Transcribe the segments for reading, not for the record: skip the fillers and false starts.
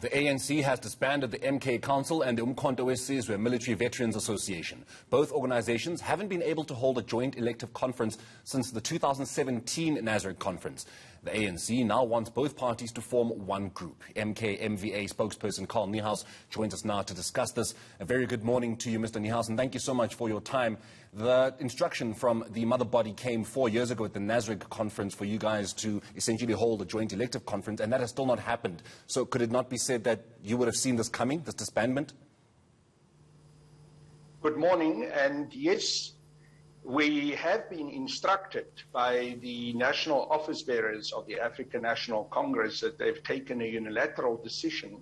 The ANC has disbanded the MK Council and the Umkhonto Wesizwe Military Veterans Association. Both organizations haven't been able to hold a joint elective conference since the 2017 Nasrec conference. The ANC now wants both parties to form one group. MKMVA spokesperson Carl Niehaus joins us now to discuss this. A very good morning to you, Mr. Niehaus, and thank you so much for your time. The instruction from the mother body came 4 years ago at the Nasrec conference for you guys to essentially hold a joint elective conference, and that has still not happened. So could it not be said that you would have seen this coming, this disbandment? Good morning, and yes, we have been instructed by the national office bearers of the African National Congress that they've taken a unilateral decision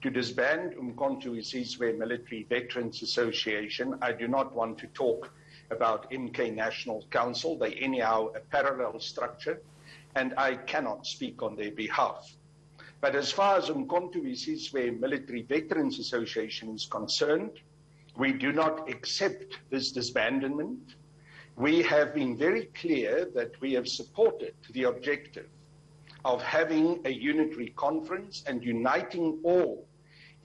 to disband Umkhonto Wesizwe Military Veterans Association. I do not want to talk about MK National Council. They anyhow a parallel structure, and I cannot speak on their behalf. But as far as Umkhonto Wesizwe Military Veterans Association is concerned, we do not accept this disbandment. We have been very clear that we have supported the objective of having a unitary conference and uniting all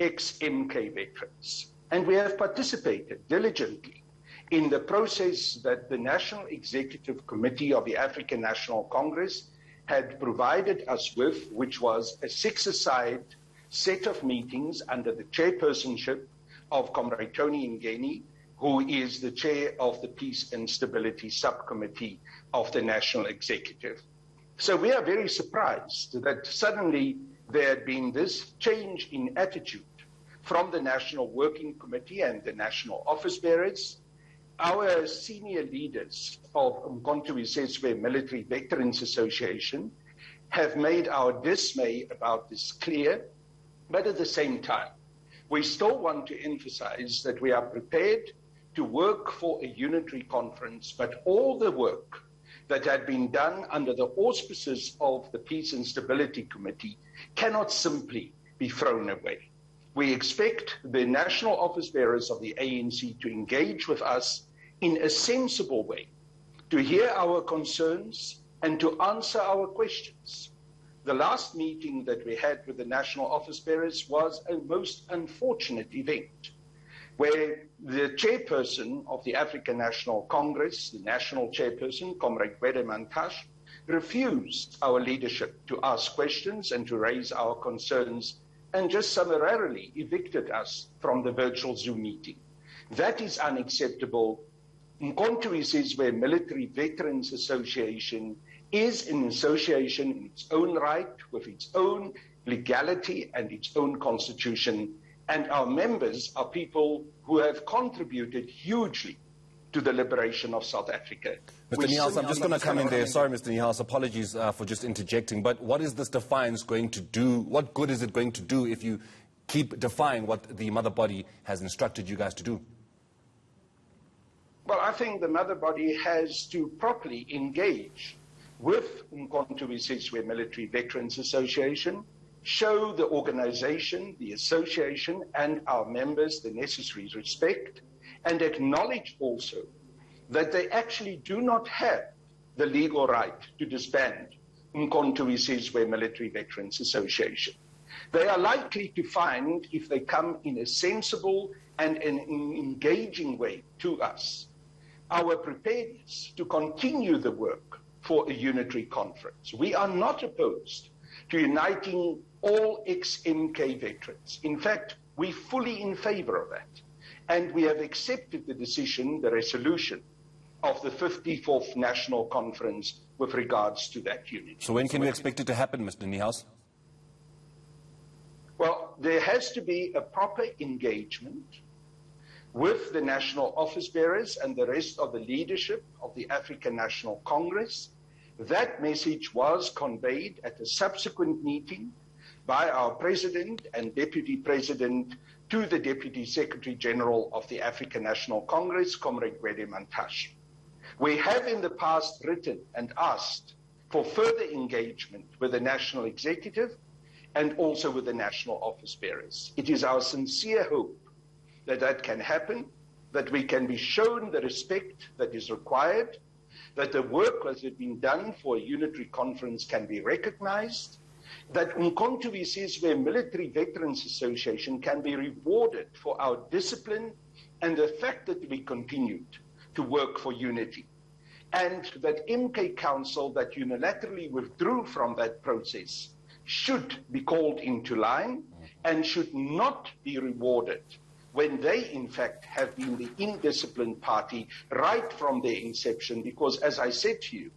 ex-MK veterans. And we have participated diligently in the process that the National Executive Committee of the African National Congress had provided us with, which was a six-a-side set of meetings under the chairpersonship of Comrade Tony Ngeni, who is the chair of the Peace and Stability Subcommittee of the National Executive. So we are very surprised that suddenly there had been this change in attitude from the National Working Committee and the National Office Bearers. Our senior leaders of Umkhonto Wesizwe Military Veterans Association have made our dismay about this clear, but at the same time, we still want to emphasize that we are prepared to work for a unitary conference, but all the work that had been done under the auspices of the Peace and Stability Committee cannot simply be thrown away. We expect the national office bearers of the ANC to engage with us in a sensible way, to hear our concerns and to answer our questions. The last meeting that we had with the national office bearers was a most unfortunate event, where the chairperson of the African National Congress, the national chairperson, Comrade Mantashe, refused our leadership to ask questions and to raise our concerns, and just summarily evicted us from the virtual Zoom meeting. That is unacceptable. Umkhonto Wesizwe Military Veterans Association is an association in its own right, with its own legality and its own constitution, and our members are people who have contributed hugely to the liberation of South Africa. Mr. Niehaus, I'm just going to come in there. Sorry, Mr. Niehaus, apologies for just interjecting, but what is this defiance going to do? What good is it going to do if you keep defying what the mother body has instructed you guys to do? Well, I think the mother body has to properly engage with Umkhonto Wesizwe Military Veterans Association, show the organization, the association, and our members the necessary respect, and acknowledge also that they actually do not have the legal right to disband Umkhonto Wesizwe Military Veterans Association. They are likely to find, if they come in a sensible and an engaging way to us, our preparedness to continue the work for a unitary conference. We are not opposed to uniting all ex-MK veterans. In fact, we're fully in favor of that. And we have accepted the decision, the resolution of the 54th National Conference with regards to that unity. So when can we expect it to happen, Mr. Niehaus? Well, there has to be a proper engagement with the national office bearers and the rest of the leadership of the African National Congress. That message was conveyed at a subsequent meeting by our President and Deputy President to the Deputy Secretary General of the African National Congress, Comrade Mantashe. We have in the past written and asked for further engagement with the National Executive and also with the national office bearers. It is our sincere hope that that can happen, that we can be shown the respect that is required, that the work that has been done for a unitary conference can be recognized, that Umkhonto Wesizwe Military Veterans Association can be rewarded for our discipline and the fact that we continued to work for unity, and that MK Council that unilaterally withdrew from that process should be called into line and should not be rewarded when they, in fact, have been the indisciplined party right from their inception. Because, as I said to you,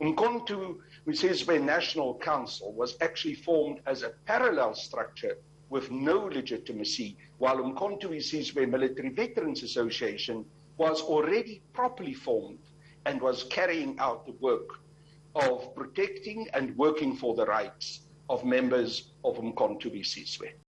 Umkhonto Wesizwe National Council was actually formed as a parallel structure with no legitimacy, while Umkhonto Wesizwe Military Veterans Association was already properly formed and was carrying out the work of protecting and working for the rights of members of Umkhonto Wesizwe.